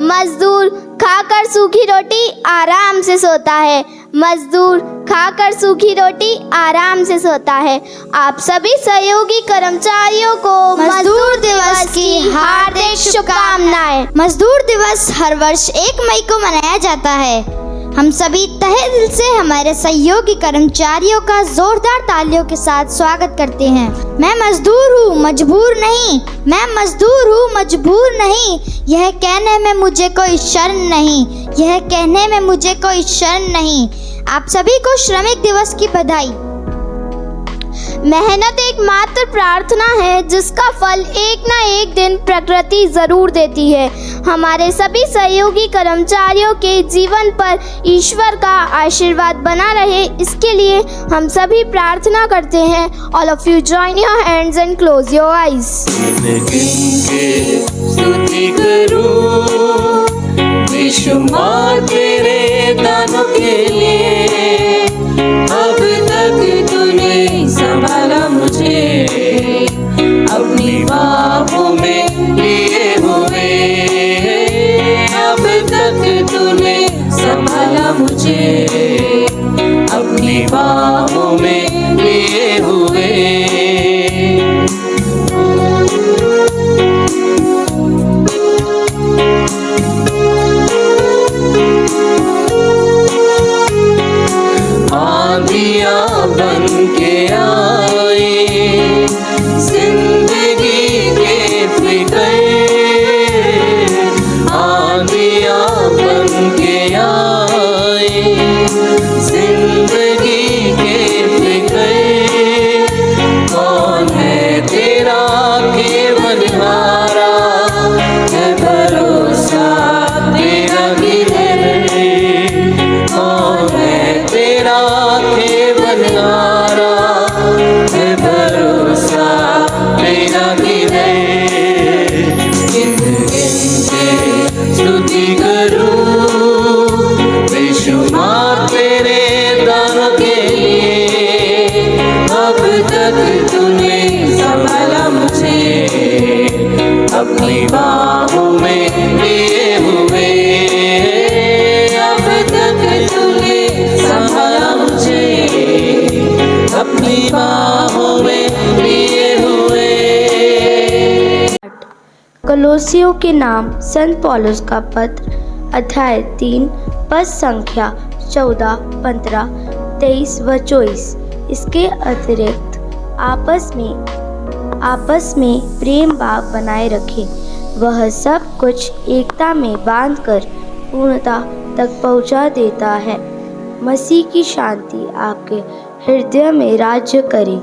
मजदूर खाकर सूखी रोटी आराम से सोता है। मजदूर खाकर सूखी रोटी आराम से सोता है। आप सभी सहयोगी कर्मचारियों को मजदूर दिवस की हार्दिक शुभकामनाएं। मजदूर दिवस हर वर्ष 1 मई को मनाया जाता है। हम सभी तहे दिल से हमारे सहयोगी कर्मचारियों का जोरदार तालियों के साथ स्वागत करते हैं। मैं मजदूर हूँ, मजबूर नहीं। मैं मजदूर हूँ, मजबूर नहीं। यह कहने में मुझे कोई शर्म नहीं। यह कहने में मुझे कोई शर्म नहीं। आप सभी को श्रमिक दिवस की बधाई। मेहनत एक मात्र प्रार्थना है जिसका फल एक न एक दिन प्रकृति जरूर देती है। हमारे सभी सहयोगी कर्मचारियों के जीवन पर ईश्वर का आशीर्वाद बना रहे, इसके लिए हम सभी प्रार्थना करते हैं। All of you join your hands and close your eyes. स्तुति करूं बेशुमार तेरे दानों के लिए। अब तक तूने संभाला मुझे, अपनी बाहों में लिए हुए। अब तक तूने संभाला मुझे, अपनी बाहों में लिए हुए। बन के आए जिंदगी के फिक्र, आंधियां बन के आए जिंदगी के फिक्र। कौन है तेरा केवल हारा, है भरोसा तेरा किधर। कौन है तेरा केवल हारा, है भरोसा तेरा किधर। स्तुति करूं बेशुमार तेरे दानों के लिए। अब तक तूने संभाला मुझे, अपनी बाहों में लिए हुए। अब तक तूने संभाला मुझे, अपनी बाहों में लिए हुए। कलोसियों के नाम संत पौलुस का पत्र, अध्याय 3, पद संख्या 14, 15, 23 व 24। इसके अतिरिक्त आपस में प्रेम भाव बनाए रखें। वह सब कुछ एकता में बांधकर पूर्णता तक पहुंचा देता है। मसीह की शांति आपके हृदय में राज्य करे।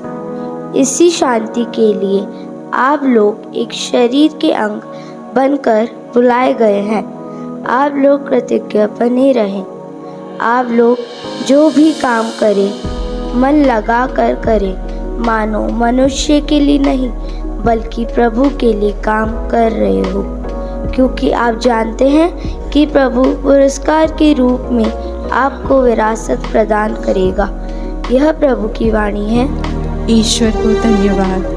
इसी शांति के लिए आप लोग एक शरीर के अंग बनकर बुलाए गए हैं। आप लोग कृतज्ञ बने रहें। आप लोग जो भी काम करें मन लगा कर करें, मानो मनुष्य के लिए नहीं बल्कि प्रभु के लिए काम कर रहे हो, क्योंकि आप जानते हैं कि प्रभु पुरस्कार के रूप में आपको विरासत प्रदान करेगा। यह प्रभु की वाणी है। ईश्वर को धन्यवाद।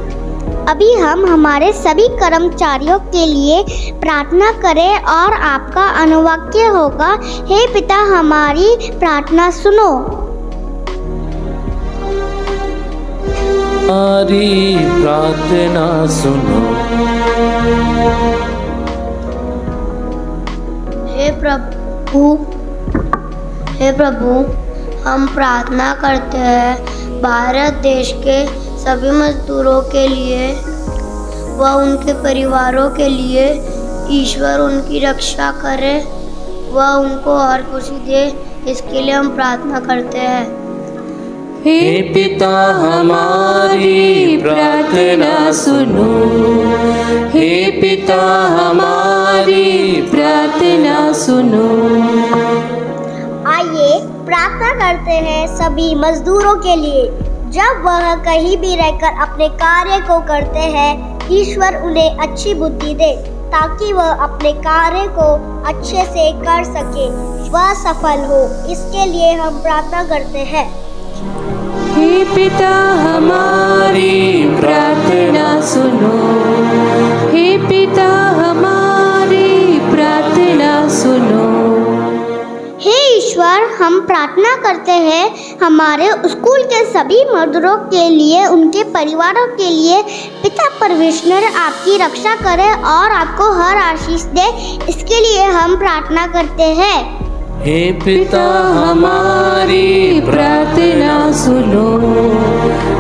अभी हम हमारे सभी कर्मचारियों के लिए प्रार्थना करें और आपका अनुवाक्य होगा। हे पिता, हमारी प्रार्थना सुनो। हमारी प्रार्थना सुनो। हे प्रभु, हम प्रार्थना करते हैं भारत देश के सभी मजदूरों के लिए व उनके परिवारों के लिए। ईश्वर उनकी रक्षा करे व उनको और खुशी दे, इसके लिए हम प्रार्थना करते हैं। हे पिता, हमारी प्रार्थना सुनो। हे पिता, हमारी प्रार्थना सुनो। आइए प्रार्थना करते हैं सभी मजदूरों के लिए। जब वह कहीं भी रहकर अपने कार्य को करते हैं, ईश्वर उन्हें अच्छी बुद्धि दे ताकि वह अपने कार्य को अच्छे से कर सके, वह सफल हो। इसके लिए हम प्रार्थना करते हैं। हे पिता, हमारी प्रार्थना सुनो। हे पिता, हमारी प्रार्थना हम प्रार्थना करते हैं हमारे स्कूल के सभी मजदूरों के लिए, उनके परिवारों के लिए। पिता परमेश्वर आपकी रक्षा करे और आपको हर आशीष दे, इसके लिए हम प्रार्थना करते हैं। हे पिता हमारी प्रार्थना सुनो,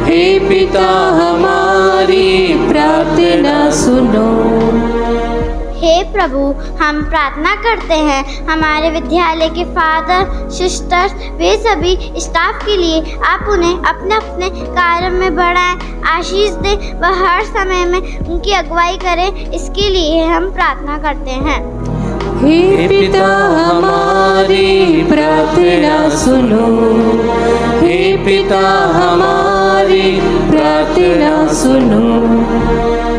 हे पिता हमारी प्रार्थना सुनो। हे प्रभु, हम प्रार्थना करते हैं हमारे विद्यालय के फादर सिस्टर्स, वे सभी स्टाफ के लिए। आप उन्हें अपने अपने कार्य में बढ़ाएं, आशीष दें, वह हर समय में उनकी अगुवाई करें, इसके लिए हम प्रार्थना करते हैं। हे पिता हमारी प्रार्थना सुनो, हे पिता हमारी प्रार्थना सुनो।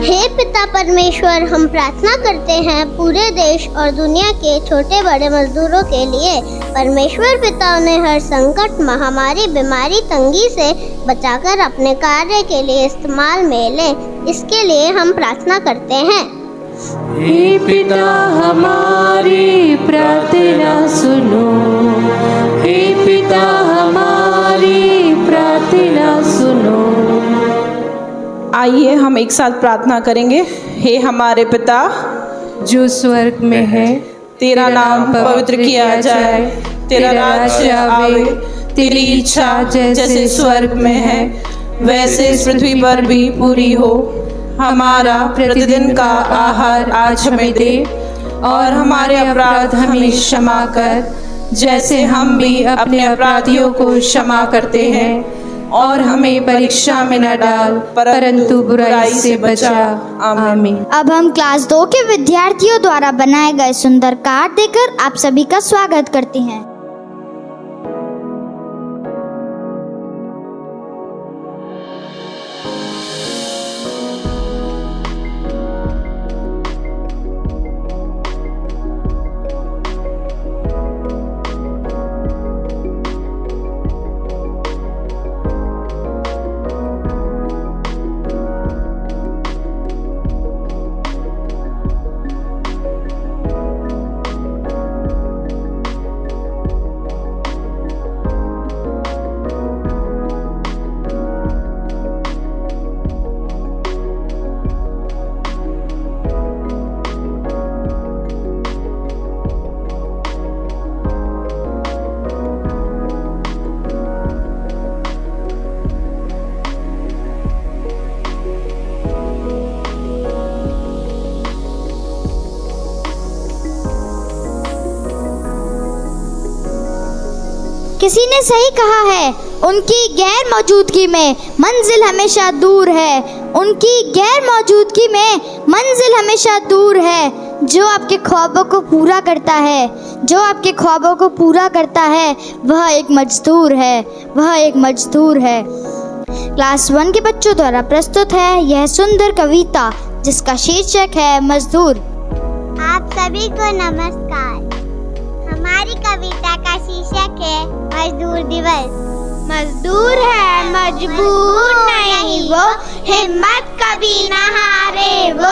हे पिता परमेश्वर, हम प्रार्थना करते हैं पूरे देश और दुनिया के छोटे बड़े मजदूरों के लिए। परमेश्वर पिता उन्हें हर संकट, महामारी, बीमारी, तंगी से बचाकर अपने कार्य के लिए इस्तेमाल में लें, इसके लिए हम प्रार्थना करते हैं। हे पिता हमारी प्रार्थना सुनो, हे पिता हमारी प्रार्थना सुनो। आइए हम एक साथ प्रार्थना करेंगे। हे हमारे पिता जो स्वर्ग में है, तेरा नाम पवित्र किया जाए, तेरा राज्य आवे, तेरी इच्छा जैसे स्वर्ग में है वैसे इस पृथ्वी पर भी पूरी हो। हमारा प्रतिदिन का आहार आज हमें दे, और हमारे अपराध हमें क्षमा कर, जैसे हम भी अपने अपराधियों को क्षमा करते हैं, और हमें परीक्षा में न डाल, परंतु बुराई से बचा। आमीन। अब हम क्लास 2 के विद्यार्थियों द्वारा बनाए गए सुंदर कार्ड देकर आप सभी का स्वागत करते हैं। किसी ने सही कहा है, उनकी गैर मौजूदगी में मंजिल हमेशा दूर है। उनकी गैर मौजूदगी में मंजिल हमेशा दूर है। जो आपके ख्वाबों को पूरा करता है, जो आपके ख्वाबों को पूरा करता है, वह एक मजदूर है, वह एक मजदूर है। क्लास 1 के बच्चों द्वारा प्रस्तुत है यह सुंदर कविता, जिसका शीर्षक है मजदूर। आप सभी को नमस्कार। हमारी कविता का शीर्षक है मजदूर दिवस। मजदूर है मजबूर नहीं वो, हिम्मत कभी न हारे वो।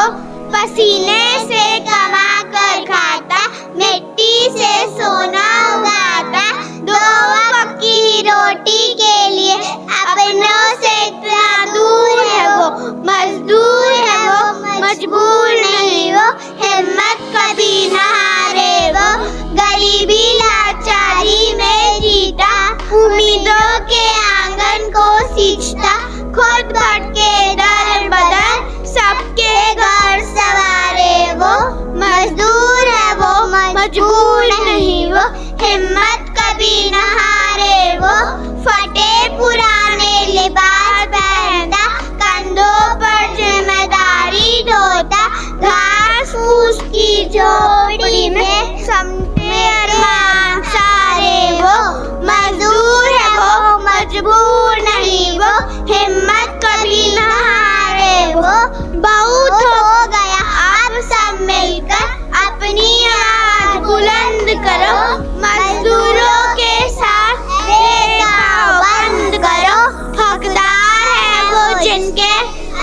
पसीने से कमा कर खाता, मिट्टी से सोना उगाता। 2 वक्त की रोटी के लिए अपनों से इतना दूर है वो। मजदूर है वो, मजबूर नहीं वो, हिम्मत कभी न हारे वो। गरीबी लाचारी में जीता, उम्मीदों के आंगन को सींचता। खुद भटके दर बदर, सबके घर सवारे वो। मजदूर है वो, मजबूर नहीं वो, हिम्मत कभी न हारे वो। फटे पुराने लिबास पहनता, कंधों पर जिम्मेदारी ढोता। घास फूस की झोपड़ी में समटे अरमान सारे वो। मजदूर है वो, मजबूर नहीं वो, हिम्मत कभी न हारे वो। बहुत हो गया आप सब मिलकर, अपनी आवाज बुलंद करो। मजदूरों के साथ भेदभाव बंद करो। हकदार है वो जिनके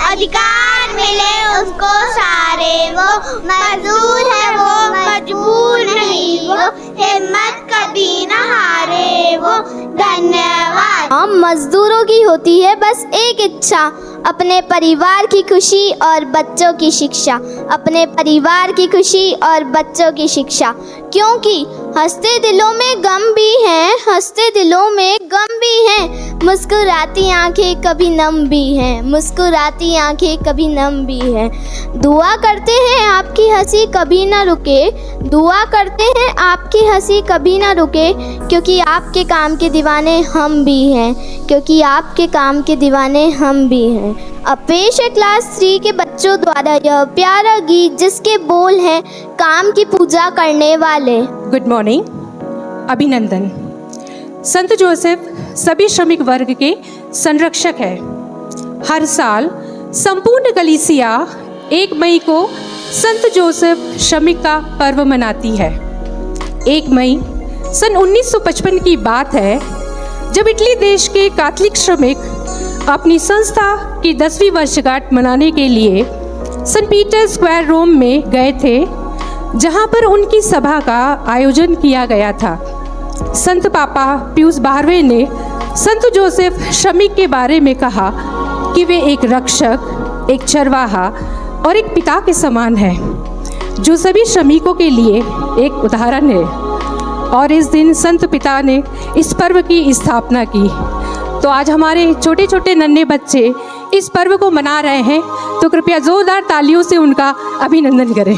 अधिकार मिले उसको सारे वो। मजदूर है वो, मजबूर नहीं वो, हिम्मत कभी न हारे हम मजदूरों की होती है बस एक इच्छा, अपने परिवार की खुशी और बच्चों की शिक्षा, अपने परिवार की खुशी और बच्चों की शिक्षा। क्योंकि हंसते दिलों में गम भी हैं, हंसते दिलों में गम भी हैं, मुस्कुराती आंखें कभी नम भी हैं, मुस्कुराती आंखें कभी नम भी हैं। दुआ करते हैं आपकी हंसी कभी ना रुके, दुआ करते हैं आपकी हंसी कभी ना रुके, क्योंकि आपके काम के दीवाने हम भी हैं, क्योंकि आपके काम के दीवाने हम भी हैं। अब पेश है क्लास 3 के बच्चों द्वारा यह प्यारा गीत जिसके बोल हैं काम की पूजा करने वाले। Good morning. अभिनंदन। संत जोसेफ सभी श्रमिक वर्ग के संरक्षक है। हर साल संपूर्ण कलीसिया 1 मई को संत जोसेफ श्रमिक का पर्व मनाती है। 1 मई सन 1955 की बात है जब इटली देश के कैथोलिक श्रमिक अपनी संस्था की 10वीं वर्षगांठ मनाने के लिए सेंट पीटर स्क्वायर रोम में गए थे, जहां पर उनकी सभा का आयोजन किया गया था। संत पापा पियूस 12वें ने संत जोसेफ श्रमिक के बारे में कहा कि वे एक रक्षक, एक चरवाहा और एक पिता के समान है, जो सभी श्रमिकों के लिए एक उदाहरण है। और इस दिन संत पिता ने इस पर्व की स्थापना की। तो आज हमारे छोटे छोटे नन्हे बच्चे इस पर्व को मना रहे हैं, तो कृपया जोरदार तालियों से उनका अभिनंदन करें।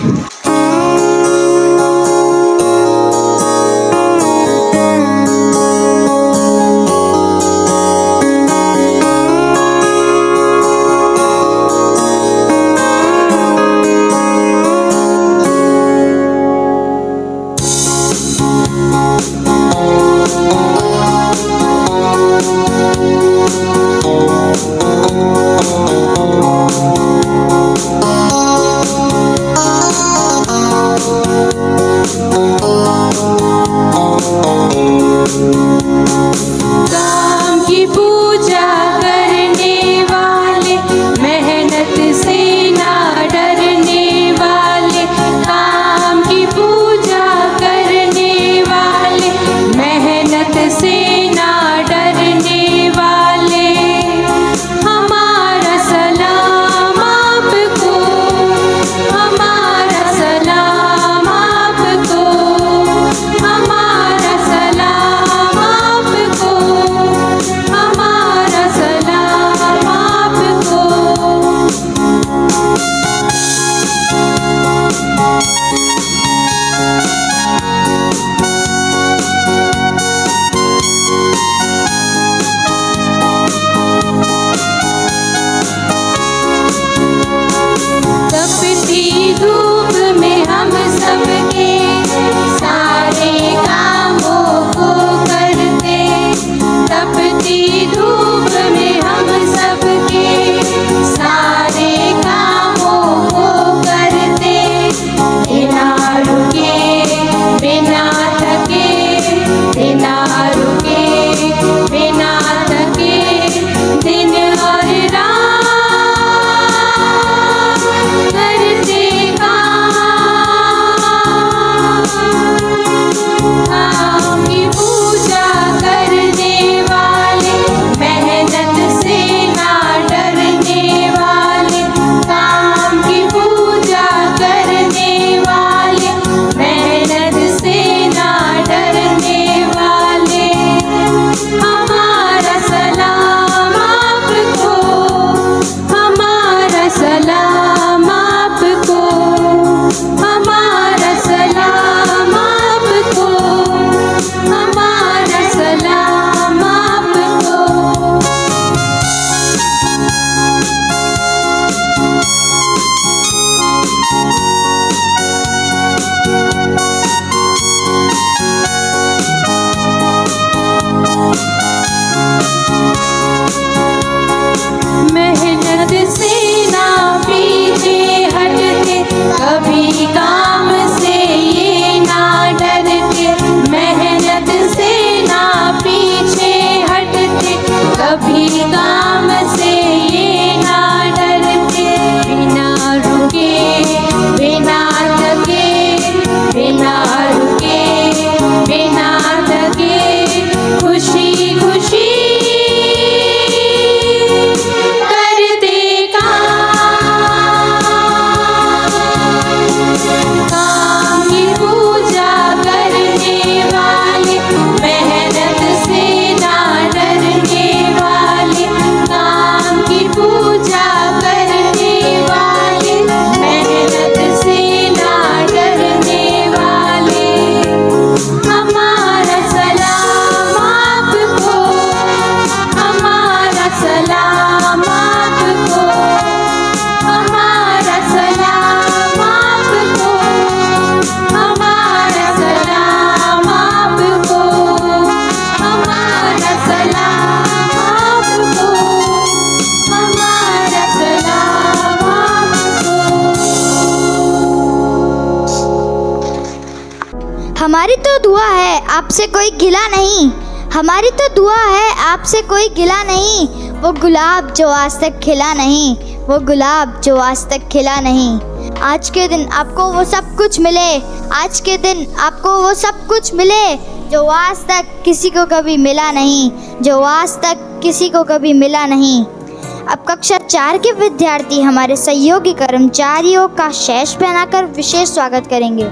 हमारी तो दुआ है आपसे कोई गिला नहीं, हमारी तो दुआ है आपसे कोई गिला नहीं। वो गुलाब जो आज तक खिला नहीं, वो गुलाब जो आज तक खिला नहीं। आज के दिन आपको वो सब कुछ मिले, आज के दिन आपको वो सब कुछ मिले जो आज तक किसी को कभी मिला नहीं, जो आज तक किसी को कभी मिला नहीं। अब कक्षा 4 के विद्यार्थी हमारे सहयोगी कर्मचारियों का शेष पहनाकर विशेष स्वागत करेंगे।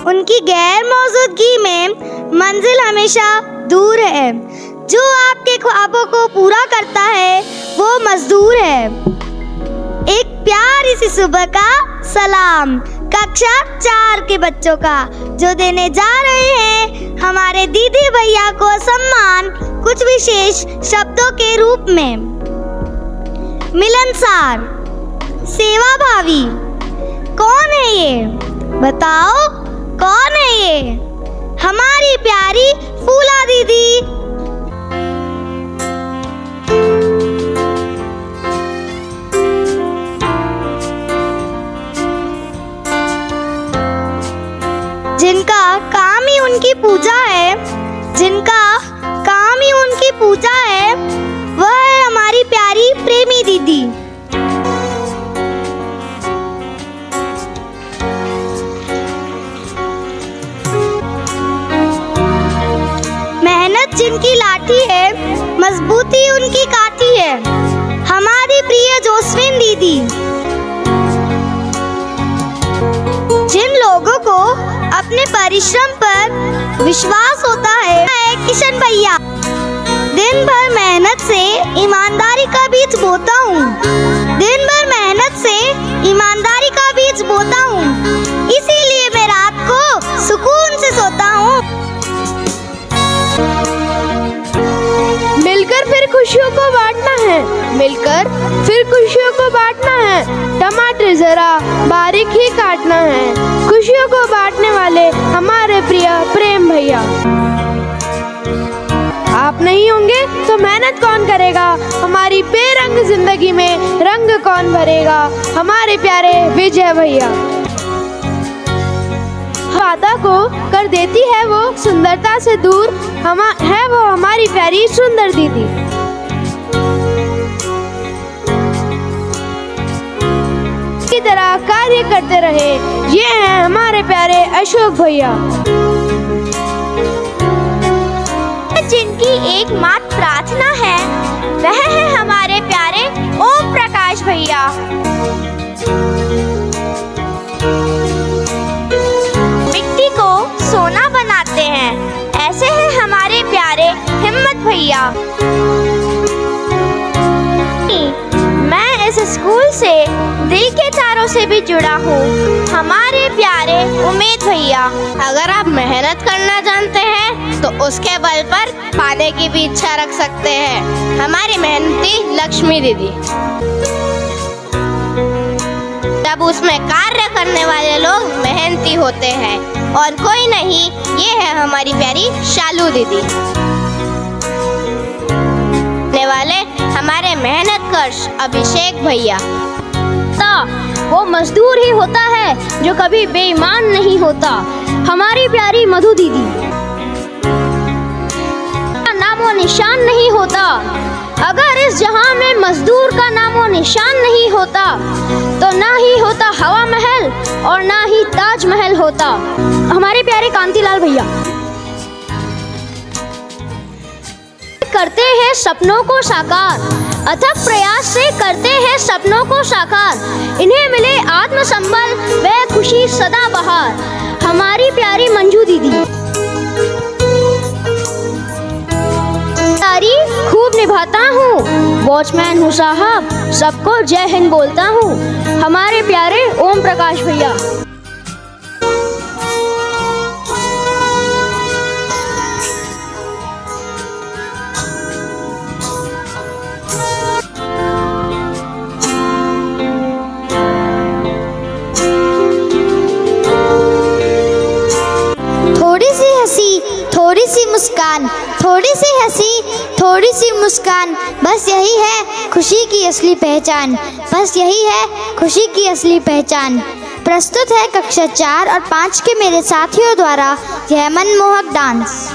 उनकी गैर मौजूदगी में मंजिल हमेशा दूर है, जो आपके ख्वाबों को पूरा करता है वो मजदूर है। एक प्यारी सी सुबह का सलाम कक्षा 4 के बच्चों का, जो देने जा रहे हैं हमारे दीदी भैया को सम्मान कुछ विशेष शब्दों के रूप में। मिलनसार, सेवाभावी। कौन है ये? बताओ कौन है ये? हमारी प्यारी फूला दीदी। जिनका काम ही उनकी पूजा है, जिनका काम ही उनकी पूजा है, वह है हमारी प्यारी प्रेमी दीदी। मेहनत जिनकी लाठी है, मजबूती उनकी काठी है, हमारी प्रिय जोस्विन दीदी। जिन लोगों को अपने परिश्रम पर विश्वास होता है किशन भैया। दिन भर मेहनत से ईमानदारी का बीज बोता हूँ, दिन भर मेहनत से ईमानदारी का बीज बोता हूँ, इसीलिए मैं रात को सुकून से सोता हूँ। मिलकर फिर खुशियों को बांटना है, मिलकर फिर खुशियों को बांटना है। टमाटर जरा बारीक ही काटना है, खुशियों को बांटने वाले हमारे प्रिय प्रेम भैया। आप नहीं होंगे तो मेहनत कौन करेगा, हमारी बेरंग जिंदगी में रंग कौन भरेगा, हमारे प्यारे विजय भैया। वादा को कर देती है वो सुंदरता से दूर, है वो हमारी प्यारी सुंदर दीदी। की तरह कार्य करते रहे, ये हैं हमारे प्यारे अशोक भैया। जिनकी एकमात्र प्रार्थना है वह है हमारे प्यारे ओम प्रकाश भैया। मिट्टी को सोना बनाते हैं, ऐसे हैं हमारे प्यारे हिम्मत भैया। मैं इस स्कूल से दिल के तारों से भी जुड़ा हूँ, हमारे प्यारे उमेद भैया। अगर आप मेहनत करना जानते हैं तो उसके बल पर पाने की भी इच्छा रख सकते हैं, हमारी मेहनती लक्ष्मी दीदी। जब उसमें कार्य करने वाले लोग मेहनती होते हैं और कोई नहीं, ये है हमारी प्यारी शालू दीदी। वाले हमारे मेहनत कश अभिषेक भैया। वो मजदूर ही होता है जो कभी बेईमान नहीं होता, हमारी प्यारी मधु दीदी। नामो निशान नहीं होता, अगर इस जहां में मजदूर का नामो निशान नहीं होता तो ना ही होता हवा महल और ना ही ताजमहल होता, हमारे प्यारे कांतिलाल भैया। करते हैं सपनों को साकार, अथक प्रयास से करते हैं सपनों को साकार, इन्हें मिले आत्मसंबल वह खुशी सदा बहार, हमारी प्यारी मंजू दीदी। खूब निभाता हूँ, वॉचमैन हूँ साहब, सबको जय हिंद बोलता हूँ, हमारे प्यारे ओम प्रकाश भैया। थोड़ी सी मुस्कान, थोड़ी सी हंसी, थोड़ी सी मुस्कान, बस यही है खुशी की असली पहचान, बस यही है खुशी की असली पहचान। प्रस्तुत है कक्षा 4 और 5 के मेरे साथियों द्वारा यह मनमोहक डांस।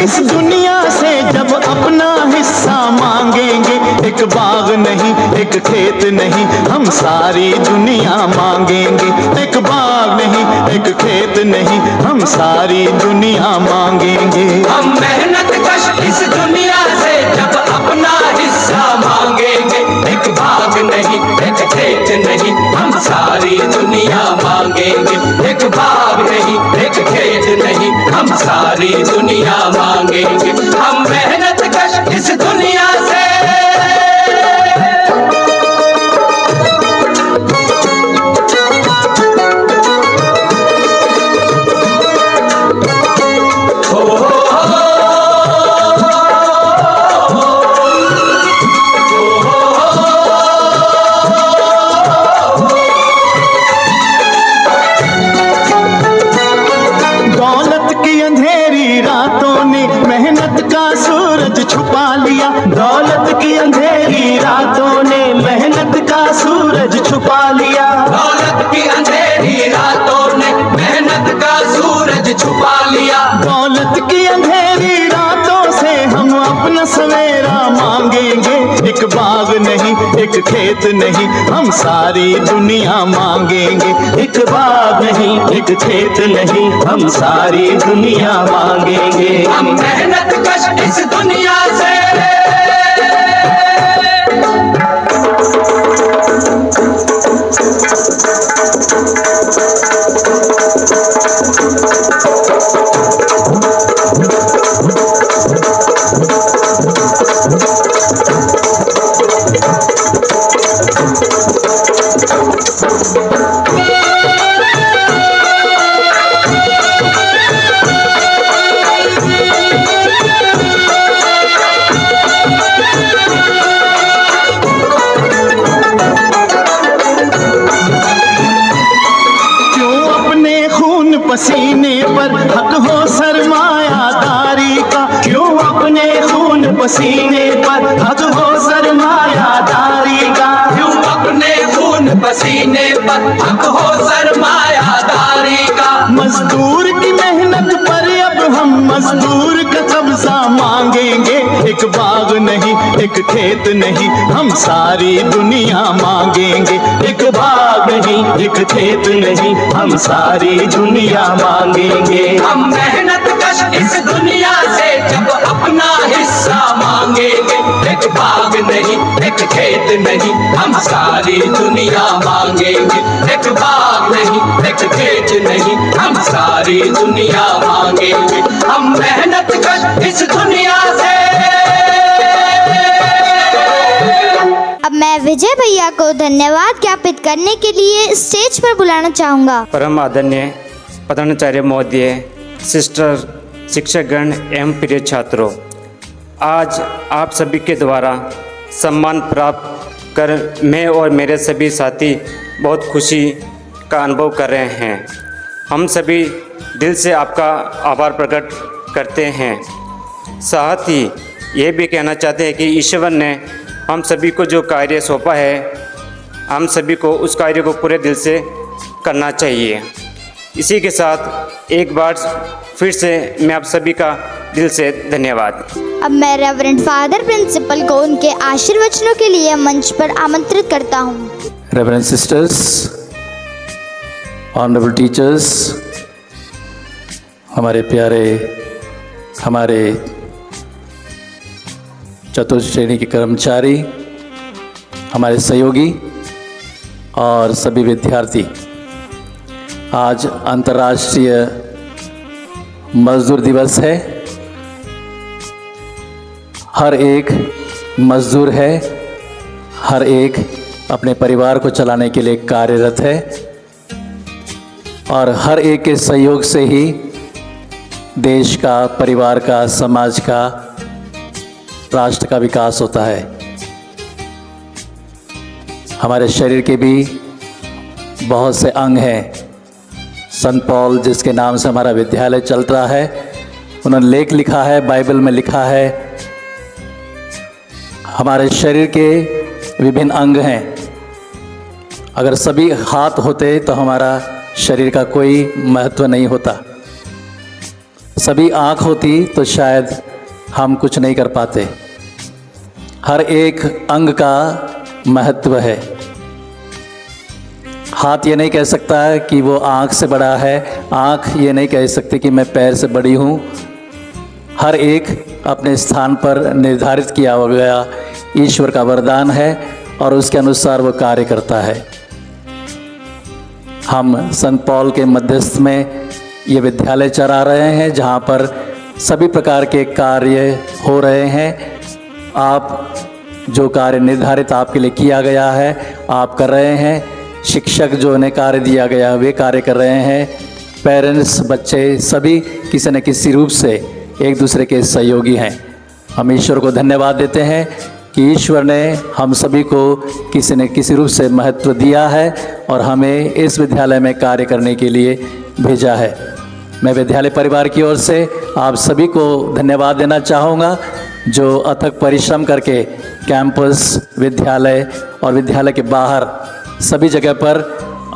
इस दुनिया से जब अपना हिस्सा मांगेंगे, एक बाग नहीं एक खेत नहीं हम सारी दुनिया मांगेंगे। एक बाग नहीं एक खेत नहीं हम सारी दुनिया मांगेंगे। हम मेहनत कश इस दुनिया से जब अपना हिस्सा मांगेंगे, एक बाग नहीं एक खेत नहीं हम सारी दुनिया मांगेंगे। एक बाग नहीं एक खेत नहीं हम सारी दुनिया मांगेंगे। हम मेहनत कश इस दुनिया से छुपा लिया। दौलत की अंधेरी रातों ने मेहनत का सूरज छुपा लिया। दौलत की अंधेरी रातों ने मेहनत का सूरज छुपा लिया। दौलत की अंधेरी रातों से हम अपना सवेरा मांगेंगे। एक बाग नहीं एक खेत नहीं हम सारी दुनिया मांगेंगे। एक बाग नहीं एक खेत नहीं हम सारी दुनिया मांगेंगे। हम मेहनत कश इस दुनिया से पसीने पर हक हो सरमायादारी का। क्यों अपने खून पसीने पर हक हो सरमायादारी का। क्यों अपने खून पसीने पर हक हो सरमायादारी का। मजदूर की मेहनत पर अब हम मजदूर का कब्जा मांगेंगे। एक बाग नहीं एक खेत नहीं हम सारी दुनिया मांगेंगे। एक बाग नहीं एक खेत नहीं हम सारी दुनिया मांगेंगे। हम मेहनत कश इस दुनिया से जब अपना हिस्सा मांगेंगे। एक बाग नहीं एक खेत नहीं हम सारी दुनिया मांगेंगे। एक बाग नहीं एक खेत नहीं हम सारी दुनिया मांगेंगे। हम मेहनत कश इस दुनिया से। अब मैं विजय भैया को धन्यवाद ज्ञापित करने के लिए स्टेज पर बुलाना चाहूँगा। परम आदरणीय प्रधानाचार्य महोदय, सिस्टर, शिक्षकगण एवं प्रिय छात्रों, आज आप सभी के द्वारा सम्मान प्राप्त कर मैं और मेरे सभी साथी बहुत खुशी का अनुभव कर रहे हैं। हम सभी दिल से आपका आभार प्रकट करते हैं। साथ ही ये भी कहना चाहते हैं कि ईश्वर ने हम सभी को जो कार्य सौंपा है, हम सभी को उस कार्य को पूरे दिल से करना चाहिए। इसी के साथ एक बार फिर से मैं आप सभी का दिल से धन्यवाद। अब मैं रेवरेंड फादर प्रिंसिपल को उनके आशीर्वचनों के लिए मंच पर आमंत्रित करता हूँ। रेवरेंड सिस्टर्स, ऑनरेबल टीचर्स, हमारे प्यारे, हमारे चतुर्थ श्रेणी के कर्मचारी, हमारे सहयोगी और सभी विद्यार्थी, आज अंतर्राष्ट्रीय मजदूर दिवस है। हर एक मजदूर है, हर एक अपने परिवार को चलाने के लिए कार्यरत है और हर एक के सहयोग से ही देश का, परिवार का, समाज का, राष्ट्र का विकास होता है। हमारे शरीर के भी बहुत से अंग हैं। संत पौल, जिसके नाम से हमारा विद्यालय चल रहा है, उन्होंने लेख लिखा है, बाइबल में लिखा है, हमारे शरीर के विभिन्न अंग हैं। अगर सभी हाथ होते तो हमारा शरीर का कोई महत्व नहीं होता। सभी आँख होती तो शायद हम कुछ नहीं कर पाते। हर एक अंग का महत्व है। हाथ ये नहीं कह सकता है कि वो आँख से बड़ा है, आँख ये नहीं कह सकती कि मैं पैर से बड़ी हूँ। हर एक अपने स्थान पर निर्धारित किया गया ईश्वर का वरदान है और उसके अनुसार वो कार्य करता है। हम संत पौल के मध्यस्थ में ये विद्यालय चला रहे हैं, जहाँ पर सभी प्रकार के कार्य हो रहे हैं। आप जो कार्य निर्धारित आपके लिए किया गया है आप कर रहे हैं। शिक्षक जो उन्हें कार्य दिया गया वे कार्य कर रहे हैं। पेरेंट्स, बच्चे सभी किसी न किसी रूप से एक दूसरे के सहयोगी हैं। हम ईश्वर को धन्यवाद देते हैं कि ईश्वर ने हम सभी को किसी न किसी रूप से महत्व दिया है और हमें इस विद्यालय में कार्य करने के लिए भेजा है। मैं विद्यालय परिवार की ओर से आप सभी को धन्यवाद देना चाहूँगा, जो अथक परिश्रम करके कैंपस, विद्यालय और विद्यालय के बाहर सभी जगह पर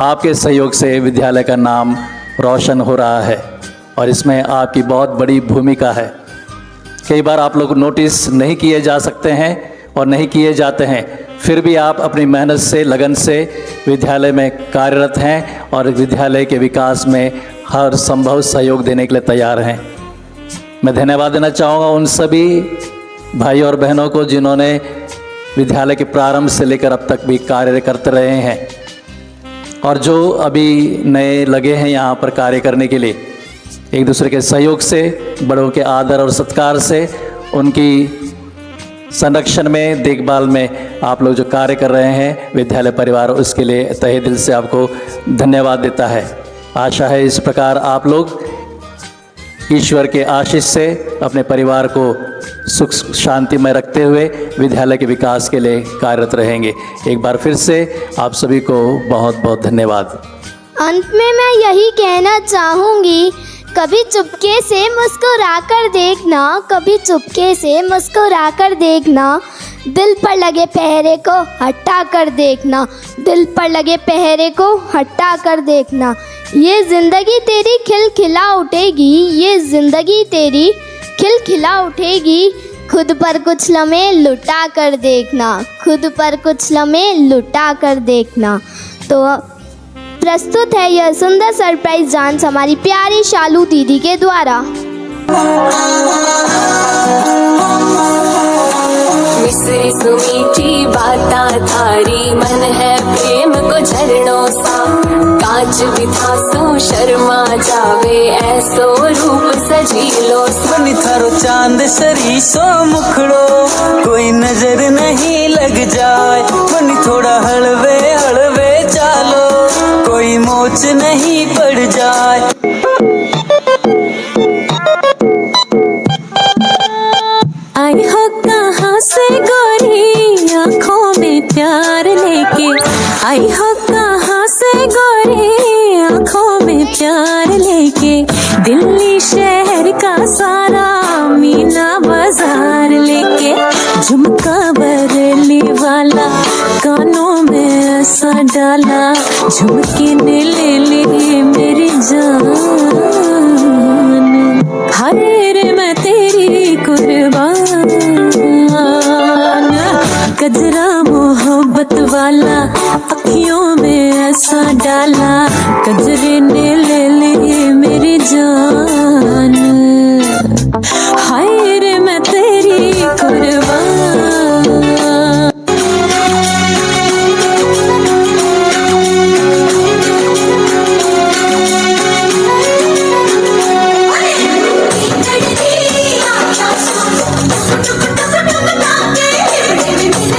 आपके सहयोग से विद्यालय का नाम रोशन हो रहा है और इसमें आपकी बहुत बड़ी भूमिका है। कई बार आप लोग नोटिस नहीं किए जा सकते हैं और नहीं किए जाते हैं, फिर भी आप अपनी मेहनत से, लगन से विद्यालय में कार्यरत हैं और विद्यालय के विकास में हर संभव सहयोग देने के लिए तैयार हैं। मैं धन्यवाद देना चाहूँगा उन सभी भाई और बहनों को जिन्होंने विद्यालय के प्रारंभ से लेकर अब तक भी कार्य करते रहे हैं और जो अभी नए लगे हैं यहाँ पर कार्य करने के लिए। एक दूसरे के सहयोग से, बड़ों के आदर और सत्कार से, उनकी संरक्षण में, देखभाल में आप लोग जो कार्य कर रहे हैं विद्यालय परिवार, उसके लिए तहे दिल से आपको धन्यवाद देता है। आशा है इस प्रकार आप लोग ईश्वर के आशीष से अपने परिवार को सुख शांति में रखते हुए विद्यालय के विकास के लिए कार्यरत रहेंगे। एक बार फिर से आप सभी को बहुत बहुत धन्यवाद। अंत में मैं यही कहना चाहूँगी, कभी चुपके से मुस्कुरा कर देखना, कभी चुपके से मुस्कुरा कर देखना, दिल पर लगे पहरे को हटा कर देखना, दिल पर लगे पहरे को हटा कर देखना। ये ज़िंदगी तेरी खिलखिला उठेगी, ये ज़िंदगी तेरी खिलखिला उठेगी। खुद पर कुछ लम्हे लुटा कर देखना, खुद पर कुछ लम्हे लुटा कर देखना। तो प्रस्तुत है यह सुंदर सरप्राइज डांस हमारी प्यारी शालू दीदी के द्वारा। मिश्री सुमीठी बाता थारी, मन है प्रेम को झरनों सा। कांच बिथा सो शर्मा जावे, ऐसो रूप सजीलो सा। बनी थारो चांद सरी सो मुखड़ो, कोई नजर नहीं लग जाए। बनी थोड़ा हलवे हलवे चालो, कोई मोच नहीं पड़ जाए। आई हो कहाँ से गोरी आँखों में प्यार लेके, आई हो कहाँ से गोरी आँखों में प्यार लेके। दिल्ली शहर का सारा मीना बाजार लेके, झुमका बरेली वाला कानों में ऐसा डाला, झुमके ने ले ली मेरी जान। हाय रे मैं तेरी कुर्बान, गजरा मोहब्बत वाला अखियों में ऐसा डाला, गजरे ने ले ली मेरी जान। हाय रे मैं तेरी कुर्बान।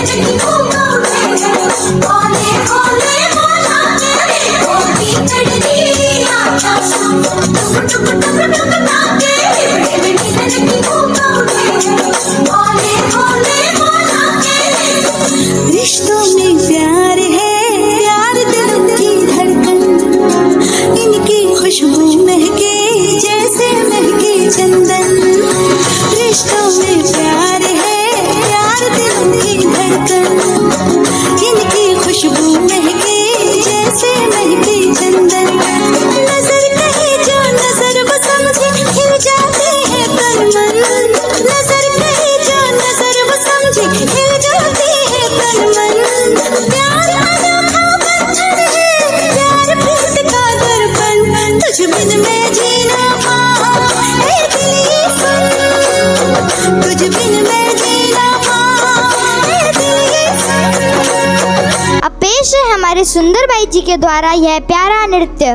Thank you. पेश है हमारे सुंदर भाई जी के द्वारा यह प्यारा नृत्य।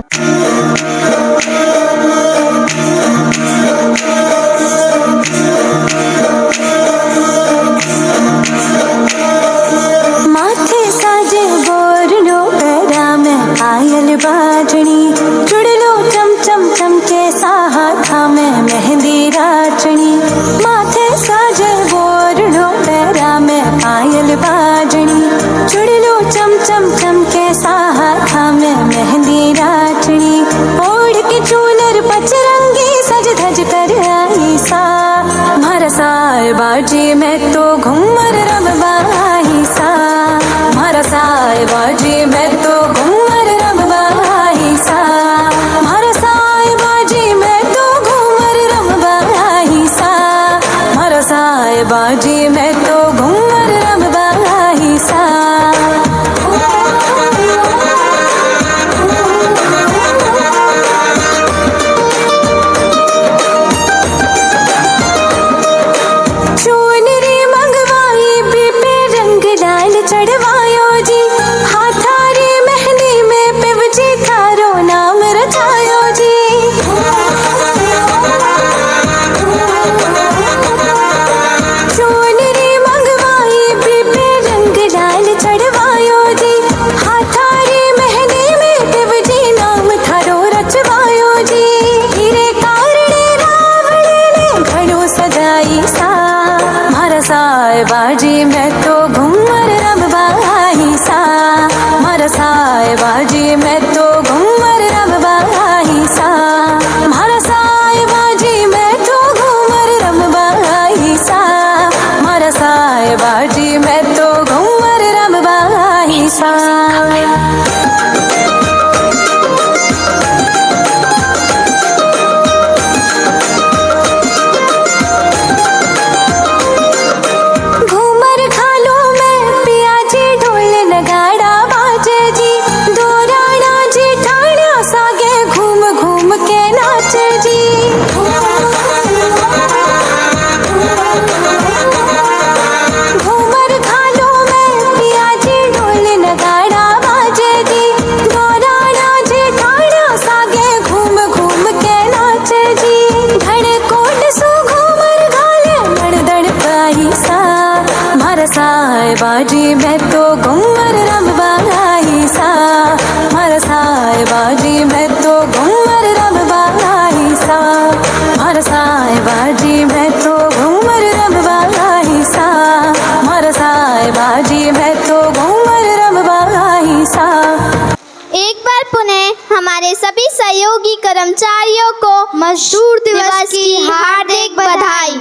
माथे साजे बोरनो पैरा में पायल बाजनी चुड़लो चम चम चमके साहा में मेहंदी राचनी। माथे साजे बोरनो पैरा में पायल बाजनी चुड़लो चम चम चमके साहा में मेहंदी राचनी। ओढ़ के चूनर पचरंगी सज धज कर आई सा मारा साए बाजी में तो घूमर रमबाई सा मारा साए बाजी में तो घूमर रमबाई सा मारा साए बाजी में तो घूमर रमबाई सा मारा साए बाजी में तो घूमर रमबाई सा। चूनरी मंगवाई पीपे रंग लाल चढ़वायो जी हाथारी मेहंदी में पिवजी थारो नाम रचायो जी। चूनरी मंगवाई पीपे रंग लाल चढ़वायो जी हाथारी मेहंदी में पिवजी नाम थारो रचवायो जी। हीरे कारणे रावण ने घड़ो सजाई सा मारा साए बाजी में तो घूमर रमबाई सा मारा साए बाजी में तो घूमर रमबाई सा मारा साए बाजी में तो घूमर रमबाई सा मारा साए बाजी में तो घूमर रमबाई सा। घूमर खालो में पियाजी ढोल नगाड़ा बाजे जी दो राणा जी ठाणा सागे घूम घूम के नाचे जी। घूमर खालो में पियाजी ढोल नगाड़ा बाजे जी दो राणा जी ठाणा सागे घूम घूम के नाचे जी। धड़ कोट सो घूमर घाले धड़ धड़ पाई सा मारा साए बाजी में तो घूमर रमबाई सा मारा साए बाजी में तो घूमर रमबाई सा मारा साए बाजी में तो घूमर रमबाई सा मारा साए बाजी में तो घूमर रमबाई सा। एक बार पुनः हमारे सभी सहयोगी कर्मचारियों को मजदूर दिवस की हार्दिक बधाई।